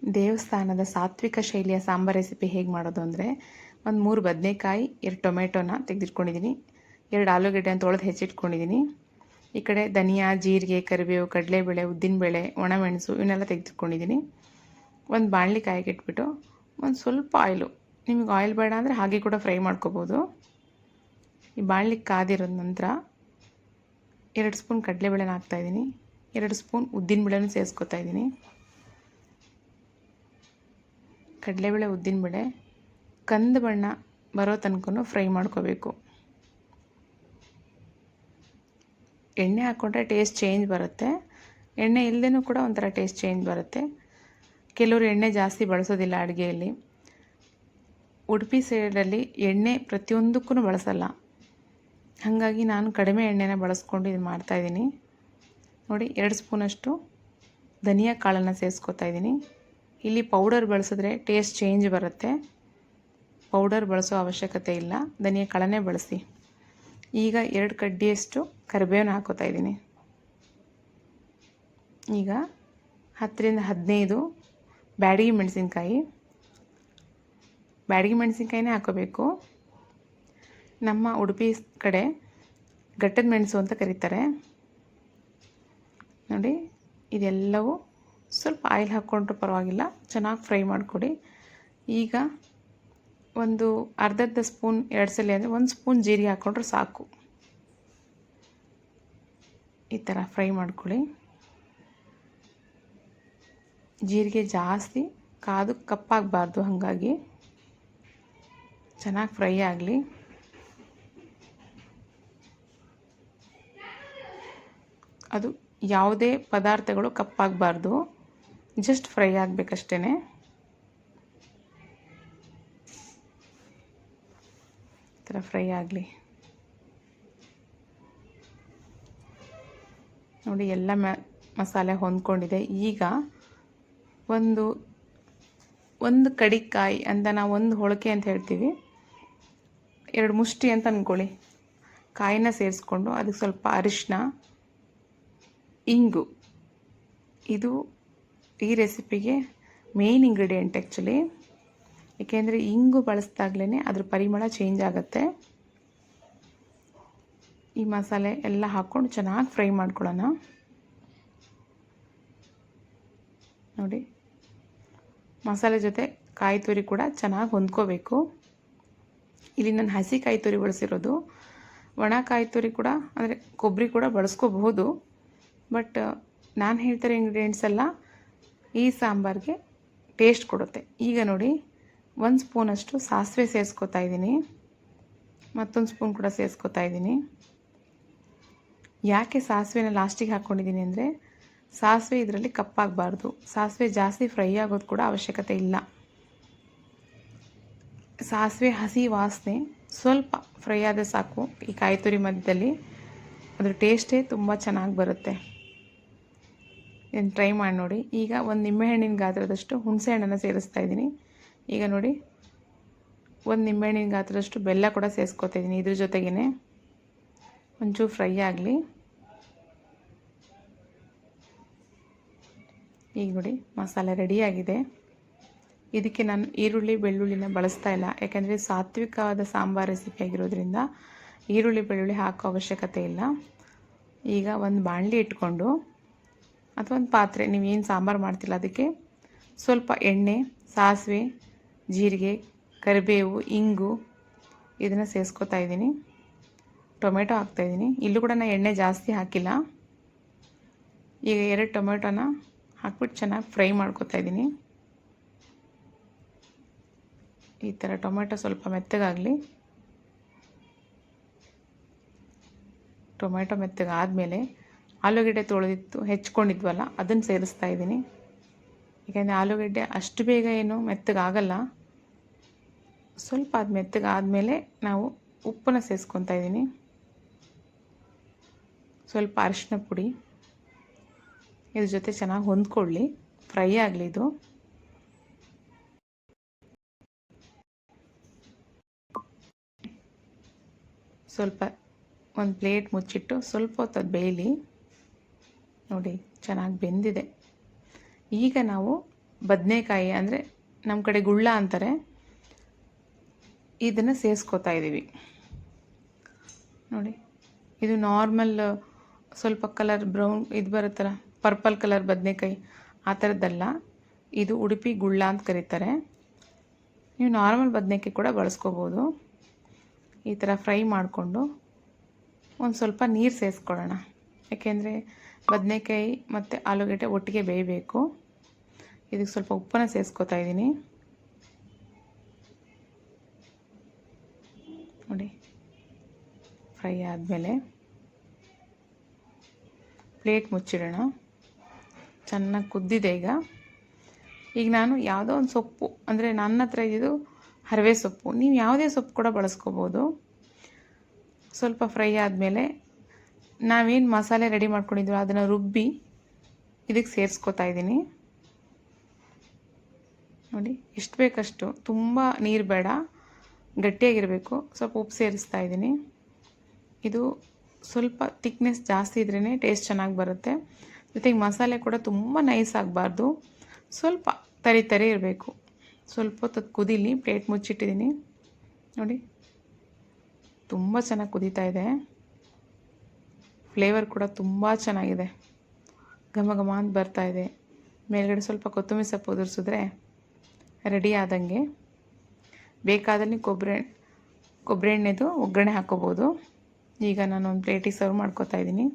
ದೇವಸ್ಥಾನದ ಸಾತ್ವಿಕ ಶೈಲಿಯ ಸಾಂಬಾರ್ ರೆಸಿಪಿ ಹೇಗೆ ಮಾಡೋದು ಅಂದರೆ, ಒಂದು 3 ಬದನೆಕಾಯಿ, 2 ಟೊಮೆಟೊನ ತೆಗೆದಿಟ್ಕೊಂಡಿದ್ದೀನಿ, 2 ಆಲೂಗಡ್ಡೆನ ತೊಳೆದು ಹೆಚ್ಚಿಟ್ಕೊಂಡಿದ್ದೀನಿ. ಈ ಕಡೆ ಧನಿಯಾ, ಜೀರಿಗೆ, ಕರಿಬೇವು, ಕಡಲೆಬೇಳೆ, ಉದ್ದಿನಬೇಳೆ, ಒಣಮೆಣಸು ಇವನ್ನೆಲ್ಲ ತೆಗೆದಿಟ್ಕೊಂಡಿದ್ದೀನಿ. ಒಂದು ಬಾಣಲಿ ಕಾಯಿಗೆ ಇಟ್ಬಿಟ್ಟು ಒಂದು ಸ್ವಲ್ಪ ಆಯಿಲು, ನಿಮಗೆ ಆಯಿಲ್ ಬೇಡ ಅಂದರೆ ಹಾಗೆ ಕೂಡ ಫ್ರೈ ಮಾಡ್ಕೋಬೋದು. ಈ ಬಾಣಲಿ ಕಾದಿರೋದ ನಂತರ 2 ಸ್ಪೂನ್ ಕಡಲೆಬೇಳೆನ ಹಾಕ್ತಾಯಿದ್ದೀನಿ, 2 ಸ್ಪೂನ್ ಉದ್ದಿನಬೇಳೆನೂ ಸೇರಿಸ್ಕೊತಾ ಇದ್ದೀನಿ. ಕಡಲೆಬೇಳೆ, ಉದ್ದಿನಬೇಳೆ ಕಂದು ಬಣ್ಣ ಬರೋ ತನಕ ಫ್ರೈ ಮಾಡ್ಕೋಬೇಕು. ಎಣ್ಣೆ ಹಾಕ್ಕೊಂಡ್ರೆ ಟೇಸ್ಟ್ ಚೇಂಜ್ ಬರುತ್ತೆ, ಎಣ್ಣೆ ಇಲ್ಲದೇನೂ ಕೂಡ ಒಂಥರ ಟೇಸ್ಟ್ ಚೇಂಜ್ ಬರುತ್ತೆ. ಕೆಲವರು ಎಣ್ಣೆ ಜಾಸ್ತಿ ಬಳಸೋದಿಲ್ಲ ಅಡುಗೆಯಲ್ಲಿ. ಉಡುಪಿ ಸೈಡಲ್ಲಿ ಎಣ್ಣೆ ಪ್ರತಿಯೊಂದಕ್ಕೂ ಬಳಸಲ್ಲ, ಹಾಗಾಗಿ ನಾನು ಕಡಿಮೆ ಎಣ್ಣೆನ ಬಳಸ್ಕೊಂಡು ಇದು ಮಾಡ್ತಾಯಿದ್ದೀನಿ. ನೋಡಿ, 2 ಸ್ಪೂನಷ್ಟು ಧನಿಯಾ ಕಾಳನ್ನು ಸೇರಿಸ್ಕೊತಾ ಇದ್ದೀನಿ. ಇಲ್ಲಿ ಪೌಡರ್ ಬಳಸಿದ್ರೆ ಟೇಸ್ಟ್ ಚೇಂಜ್ ಬರುತ್ತೆ, ಪೌಡರ್ ಬಳಸೋ ಅವಶ್ಯಕತೆ ಇಲ್ಲ, ಧನಿಯಾ ಕಾಳನ್ನೇ ಬಳಸಿ. ಈಗ 2 ಕಡ್ಡಿಯಷ್ಟು ಕರಿಬೇವನ್ನ ಹಾಕೋತಾ ಇದ್ದೀನಿ. ಈಗ 10 ರಿಂದ 15 ಬ್ಯಾಡಗಿ ಮೆಣಸಿನ್ಕಾಯಿನೇ ಹಾಕೋಬೇಕು. ನಮ್ಮ ಉಡುಪಿ ಕಡೆ ಘಟ್ಟದ ಮೆಣಸು ಅಂತ ಕರೀತಾರೆ. ನೋಡಿ, ಇದೆಲ್ಲವೂ ಸ್ವಲ್ಪ ಆಯಿಲ್ ಹಾಕ್ಕೊಂಡ್ರೂ ಪರವಾಗಿಲ್ಲ, ಚೆನ್ನಾಗಿ ಫ್ರೈ ಮಾಡಿಕೊಡಿ. ಈಗ ಒಂದು ಅರ್ಧ ಸ್ಪೂನ್, 2 ಸಲ ಅಂದರೆ 1 ಸ್ಪೂನ್ ಜೀರಿಗೆ ಹಾಕ್ಕೊಂಡ್ರೆ ಸಾಕು. ಈ ಥರ ಫ್ರೈ ಮಾಡ್ಕೊಳ್ಳಿ. ಜೀರಿಗೆ ಜಾಸ್ತಿ ಕಾದು ಕಪ್ಪಾಗಬಾರ್ದು, ಹಾಗಾಗಿ ಚೆನ್ನಾಗಿ ಫ್ರೈ ಆಗಲಿ. ಅದು ಯಾವುದೇ ಪದಾರ್ಥಗಳು ಕಪ್ಪಾಗಬಾರ್ದು, ಜಸ್ಟ್ ಫ್ರೈ ಆಗಬೇಕಷ್ಟೇ. ಈ ಥರ ಫ್ರೈ ಆಗಲಿ. ನೋಡಿ, ಎಲ್ಲ ಮಸಾಲೆ ಹೊಂದ್ಕೊಂಡಿದೆ. ಈಗ ಒಂದು ಕಡಿಕಾಯಿ ಅಂತ ನಾವು ಒಂದು ಹೋಳಿಗೆ ಅಂತ ಹೇಳ್ತೀವಿ, 2 ಮುಷ್ಟಿ ಅಂತ ಅಂದ್ಕೊಳ್ಳಿ, ಕಾಯಿನ ಸೇರಿಸ್ಕೊಂಡು ಅದಕ್ಕೆ ಸ್ವಲ್ಪ ಅರಿಶಿನ, ಇಂಗು, ಇದು ಈ ರೆಸಿಪಿಗೆ ಮೇನ್ ಇಂಗ್ರೀಡಿಯೆಂಟ್ ಆ್ಯಕ್ಚುಲಿ. ಏಕೆಂದರೆ ಇಂಗು ಬಳಸಿದಾಗಲೇ ಅದ್ರ ಪರಿಮಳ ಚೇಂಜ್ ಆಗುತ್ತೆ. ಈ ಮಸಾಲೆ ಎಲ್ಲ ಹಾಕ್ಕೊಂಡು ಚೆನ್ನಾಗಿ ಫ್ರೈ ಮಾಡ್ಕೊಳ್ಳೋಣ. ನೋಡಿ, ಮಸಾಲೆ ಜೊತೆ ಕಾಯಿ ತುರಿ ಕೂಡ ಚೆನ್ನಾಗಿ ಹೊಂದ್ಕೋಬೇಕು. ಇಲ್ಲಿ ನಾನು ಹಸಿ ಕಾಯಿ ತುರಿ ಬಳಸಿರೋದು, ಒಣ ಕಾಯಿ ತುರಿ ಕೂಡ ಅಂದರೆ ಕೊಬ್ಬರಿ ಕೂಡ ಬಳಸ್ಕೋಬಹುದು, ಬಟ್ ನಾನು ಹೇಳ್ತಿರೋ ಇಂಗ್ರೀಡಿಯೆಂಟ್ಸ್ ಎಲ್ಲ ಈ ಸಾಂಬಾರಿಗೆ ಟೇಸ್ಟ್ ಕೊಡುತ್ತೆ. ಈಗ ನೋಡಿ, 1 ಸ್ಪೂನಷ್ಟು ಸಾಸಿವೆ ಸೇರಿಸ್ಕೊತಾ ಇದ್ದೀನಿ, ಮತ್ತೊಂದು ಸ್ಪೂನ್ ಕೂಡ ಸೇರಿಸ್ಕೊತಾ ಇದ್ದೀನಿ. ಯಾಕೆ ಸಾಸಿವೆನ ಲಾಸ್ಟಿಗೆ ಹಾಕ್ಕೊಂಡಿದ್ದೀನಿ ಅಂದರೆ, ಸಾಸಿವೆ ಇದರಲ್ಲಿ ಕಪ್ಪಾಗಬಾರ್ದು. ಸಾಸಿವೆ ಜಾಸ್ತಿ ಫ್ರೈ ಆಗೋದು ಕೂಡ ಅವಶ್ಯಕತೆ ಇಲ್ಲ. ಸಾಸಿವೆ ಹಸಿ ವಾಸನೆ ಸ್ವಲ್ಪ ಫ್ರೈ ಆದರೆ ಸಾಕು. ಈ ಕಾಯಿ ತುರಿ ಮಧ್ಯದಲ್ಲಿ ಅದ್ರ ಟೇಸ್ಟೇ ತುಂಬ ಚೆನ್ನಾಗಿ ಬರುತ್ತೆ. ಇದನ್ನು ಟ್ರೈ ಮಾಡಿ ನೋಡಿ. ಈಗ ಒಂದು ನಿಂಬೆಹಣ್ಣಿನ ಗಾತ್ರದಷ್ಟು ಹುಣಸೆ ಹಣ್ಣನ್ನು ಸೇರಿಸ್ತಾ ಇದ್ದೀನಿ. ಈಗ ನೋಡಿ, ಒಂದು ನಿಂಬೆಹಣ್ಣಿನ ಗಾತ್ರದಷ್ಟು ಬೆಲ್ಲ ಕೂಡ ಸೇರಿಸ್ಕೊತಾ ಇದ್ದೀನಿ. ಇದ್ರ ಜೊತೆಗೇ ಒಂಚೂರು ಫ್ರೈ ಆಗಲಿ. ಈಗ ನೋಡಿ, ಮಸಾಲೆ ರೆಡಿಯಾಗಿದೆ. ಇದಕ್ಕೆ ನಾನು ಈರುಳ್ಳಿ ಬೆಳ್ಳುಳ್ಳಿನ ಬಳಸ್ತಾ ಇಲ್ಲ, ಯಾಕೆಂದರೆ ಸಾತ್ವಿಕವಾದ ಸಾಂಬಾರು ರೆಸಿಪಿ ಆಗಿರೋದ್ರಿಂದ ಈರುಳ್ಳಿ ಬೆಳ್ಳುಳ್ಳಿ ಹಾಕೋ ಅವಶ್ಯಕತೆ ಇಲ್ಲ. ಈಗ ಒಂದು ಬಾಣಲಿ ಇಟ್ಕೊಂಡು ಅಥವಾ ಒಂದು ಪಾತ್ರೆ, ನೀವೇನು ಸಾಂಬಾರು ಮಾಡ್ತಿಲ್ಲ ಅದಕ್ಕೆ ಸ್ವಲ್ಪ ಎಣ್ಣೆ, ಸಾಸಿವೆ, ಜೀರಿಗೆ, ಕರಿಬೇವು, ಇಂಗು ಇದನ್ನು ಸೇರಿಸ್ಕೊತಾ ಇದ್ದೀನಿ. ಟೊಮೆಟೊ ಹಾಕ್ತಾಯಿದ್ದೀನಿ. ಇಲ್ಲೂ ಕೂಡ ನಾನು ಎಣ್ಣೆ ಜಾಸ್ತಿ ಹಾಕಿಲ್ಲ. ಈಗ 2 ಟೊಮೆಟೊನ ಹಾಕ್ಬಿಟ್ಟು ಚೆನ್ನಾಗಿ ಫ್ರೈ ಮಾಡ್ಕೊತಾ ಇದ್ದೀನಿ. ಈ ಥರ ಟೊಮೆಟೊ ಸ್ವಲ್ಪ ಮೆತ್ತಗಾಗಲಿ. ಟೊಮೆಟೊ ಮೆತ್ತಗಾದಮೇಲೆ ಆಲೂಗಡ್ಡೆ ತೊಳೆದಿತ್ತು ಹೆಚ್ಕೊಂಡಿದ್ವಲ್ಲ ಅದನ್ನು ಸೇರಿಸ್ತಾ ಇದ್ದೀನಿ. ಯಾಕೆಂದರೆ ಆಲೂಗಡ್ಡೆ ಅಷ್ಟು ಬೇಗ ಏನು ಮೆತ್ತಗಾಗಲ್ಲ. ಸ್ವಲ್ಪ ಅದು ಮೆತ್ತಗಾದಮೇಲೆ ನಾವು ಉಪ್ಪನ್ನು ಸೇರಿಸ್ಕೊತಾ ಇದ್ದೀನಿ, ಸ್ವಲ್ಪ ಅರಿಶಿನ ಪುಡಿ. ಇದ್ರ ಜೊತೆ ಚೆನ್ನಾಗಿ ಹೊಂದ್ಕೊಳ್ಳಿ, ಫ್ರೈ ಆಗಲಿ ಇದು. ಸ್ವಲ್ಪ ಒಂದು ಪ್ಲೇಟ್ ಮುಚ್ಚಿಟ್ಟು ಸ್ವಲ್ಪ ಹೊತ್ತು ಅದು ಬೇಯಲಿ. ನೋಡಿ, ಚೆನ್ನಾಗಿ ಬೆಂದಿದೆ. ಈಗ ನಾವು ಬದನೆಕಾಯಿ ಅಂದರೆ ನಮ್ಮ ಕಡೆ ಗುಳ್ಳ ಅಂತಾರೆ, ಇದನ್ನು ಸೇರಿಸ್ಕೊತಾ ಇದ್ದೀವಿ ನೋಡಿ. ಇದು ನಾರ್ಮಲ್ ಸ್ವಲ್ಪ ಕಲರ್ ಬ್ರೌನ್ ಇದು ಬರುತ್ತಲ್ಲ, ಪರ್ಪಲ್ ಕಲರ್ ಬದನೆಕಾಯಿ ಆ ಥರದ್ದಲ್ಲ, ಇದು ಉಡುಪಿ ಗುಳ್ಳ ಅಂತ ಕರೀತಾರೆ. ನೀವು ನಾರ್ಮಲ್ ಬದನೆಕಾಯಿ ಕೂಡ ಬಳಸ್ಕೋಬೋದು. ಈ ಥರ ಫ್ರೈ ಮಾಡಿಕೊಂಡು ಒಂದು ಸ್ವಲ್ಪ ನೀರು ಸೇರಿಸ್ಕೊಳ್ಳೋಣ, ಯಾಕೆಂದರೆ ಬದನೆಕಾಯಿ ಮತ್ತು ಆಲೂಗಡ್ಡೆ ಒಟ್ಟಿಗೆ ಬೇಯಬೇಕು. ಇದಕ್ಕೆ ಸ್ವಲ್ಪ ಉಪ್ಪನ್ನು ಸೇರಿಸ್ಕೊತಾ ಇದ್ದೀನಿ ನೋಡಿ. ಫ್ರೈ ಆದಮೇಲೆ ಪ್ಲೇಟ್ ಮುಚ್ಚಿಡೋಣ. ಚೆನ್ನಾಗಿ ಕುದ್ದಿದೆ ಈಗ ನಾನು ಯಾವುದೋ ಒಂದು ಸೊಪ್ಪು, ಅಂದರೆ ನನ್ನ ಹತ್ರ ಇದ್ದಿದ್ದು ಹರವೆ ಸೊಪ್ಪು, ನೀವು ಯಾವುದೇ ಸೊಪ್ಪು ಕೂಡ ಬಳಸ್ಕೋಬೋದು. ಸ್ವಲ್ಪ ಫ್ರೈ ಆದಮೇಲೆ ನಾವೇನು ಮಸಾಲೆ ರೆಡಿ ಮಾಡ್ಕೊಂಡಿದ್ವಿ ಅದನ್ನು ರುಬ್ಬಿ ಇದಕ್ಕೆ ಸೇರಿಸ್ಕೊತಾ ಇದ್ದೀನಿ ನೋಡಿ. ಎಷ್ಟು ಬೇಕಷ್ಟು, ತುಂಬ ನೀರು ಬೇಡ, ಗಟ್ಟಿಯಾಗಿರಬೇಕು. ಸ್ವಲ್ಪ ಉಪ್ಪು ಸೇರಿಸ್ತಾ ಇದ್ದೀನಿ. ಇದು ಸ್ವಲ್ಪ ತಿಕ್ನೆಸ್ ಜಾಸ್ತಿ ಇದ್ರೇ ಟೇಸ್ಟ್ ಚೆನ್ನಾಗಿ ಬರುತ್ತೆ. ಜೊತೆಗೆ ಮಸಾಲೆ ಕೂಡ ತುಂಬ ನೈಸ್ ಆಗಬಾರ್ದು, ಸ್ವಲ್ಪ ತರಿ ತರಿ ಇರಬೇಕು. ಸ್ವಲ್ಪ ಹೊತ್ತು ಕುದೀಲಿ. ಪ್ಲೇಟ್ ಮುಚ್ಚಿಟ್ಟಿದ್ದೀನಿ ನೋಡಿ. ತುಂಬ ಚೆನ್ನಾಗಿ ಕುದೀತಾ ಇದೆ. ಫ್ಲೇವರ್ ಕೂಡ ತುಂಬ ಚೆನ್ನಾಗಿದೆ, ಘಮ ಘಮ ಅಂತ ಬರ್ತಾ ಇದೆ. ಮೇಲ್ಗಡೆ ಸ್ವಲ್ಪ ಕೊತ್ತಂಬರಿ ಸೊಪ್ಪು ಉದುರಿಸಿದ್ರೆ ರೆಡಿ ಆದಂಗೆ. ಬೇಕಾದಲ್ಲಿ ಕೊಬ್ಬರಿ ಎಣ್ಣೆದು ಒಗ್ಗರಣೆ ಹಾಕ್ಕೋಬೋದು. ಈಗ ನಾನು ಒಂದು ಪ್ಲೇಟಿಗೆ ಸರ್ವ್ ಮಾಡ್ಕೊತಾ ಇದ್ದೀನಿ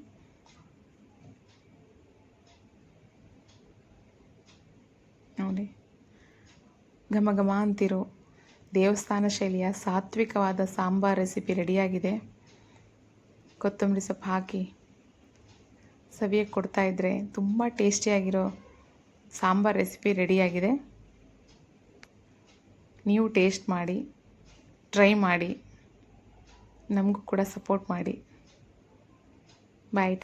ನೋಡಿ. ಘಮ ಘಮ ಅಂತಿರೋ ದೇವಸ್ಥಾನ ಶೈಲಿಯ ಸಾತ್ವಿಕವಾದ ಸಾಂಬಾರ್ ರೆಸಿಪಿ ರೆಡಿಯಾಗಿದೆ. ಕೊತ್ತಂಬರಿ ಸೊಪ್ಪು ಹಾಕಿ ಸವಿಯಕ್ಕೆ ಕೊಡ್ತಾಯಿದ್ರೆ ತುಂಬ ಟೇಸ್ಟಿಯಾಗಿರೋ ಸಾಂಬಾರ್ ರೆಸಿಪಿ ರೆಡಿಯಾಗಿದೆ. ನೀವು ಟೇಸ್ಟ್ ಮಾಡಿ, ಟ್ರೈ ಮಾಡಿ, ನಮಗೂ ಕೂಡ ಸಪೋರ್ಟ್ ಮಾಡಿ. ಬಾಯ್.